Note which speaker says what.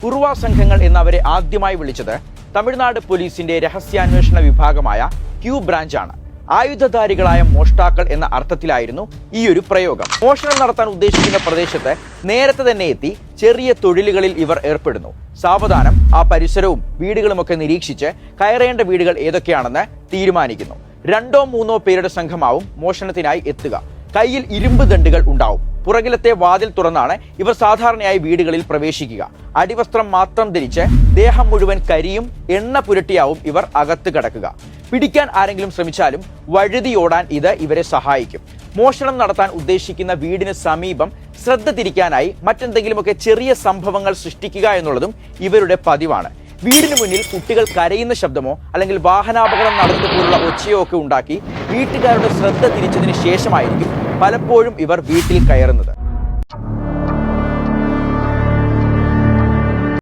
Speaker 1: കുറുവ സംഘങ്ങൾ എന്നവരെ ആദ്യമായി വിളിച്ചത് തമിഴ്നാട് പോലീസിന്റെ രഹസ്യാന്വേഷണ വിഭാഗമായ ക്യൂ ബ്രാഞ്ചാണ്. ആയുധധാരികളായ മോഷ്ടാക്കൾ എന്ന അർത്ഥത്തിലായിരുന്നു ഈ ഒരു പ്രയോഗം. മോഷണം നടത്താൻ ഉദ്ദേശിക്കുന്ന പ്രദേശത്ത് നേരത്തെ തന്നെ എത്തി ചെറിയ തൊഴിലുകളിൽ ഇവർ ഏർപ്പെടുന്നു. സാവധാനം ആ പരിസരവും വീടുകളുമൊക്കെ നിരീക്ഷിച്ച് കയറേണ്ട വീടുകൾ ഏതൊക്കെയാണെന്ന് തീരുമാനിക്കുന്നു. 2-3 പേരുടെ സംഘമാവും മോഷണത്തിനായി എത്തുക. കയ്യിൽ ഇരുമ്പ് ദണ്ടുകൾ ഉണ്ടാവും. പുറകിലത്തെ വാതിൽ തുറന്നാണ് ഇവർ സാധാരണയായി വീടുകളിൽ പ്രവേശിക്കുക. അടിവസ്ത്രം മാത്രം ധരിച്ച് ദേഹം മുഴുവൻ കരിയും എണ്ണ പുരട്ടിയാവും ഇവർ അകത്ത് കടക്കുക. പിടിക്കാൻ ആരെങ്കിലും ശ്രമിച്ചാലും വഴുതിയോടാൻ ഇത് ഇവരെ സഹായിക്കും. മോഷണം നടത്താൻ ഉദ്ദേശിക്കുന്ന വീടിന് സമീപം ശ്രദ്ധ തിരിക്കാനായി മറ്റെന്തെങ്കിലുമൊക്കെ ചെറിയ സംഭവങ്ങൾ സൃഷ്ടിക്കുക എന്നുള്ളതും ഇവരുടെ പതിവാണ്. വീടിന് മുന്നിൽ കുട്ടികൾ കരയുന്ന ശബ്ദമോ അല്ലെങ്കിൽ വാഹനാപകടം നടന്നതുപോലുള്ള ഒച്ചയോ ഒക്കെ ഉണ്ടാക്കി വീട്ടുകാരുടെ ശ്രദ്ധ തിരിച്ചതിന് ശേഷമായിരിക്കും പലപ്പോഴും ഇവർ വീട്ടിൽ കയറുന്നത്.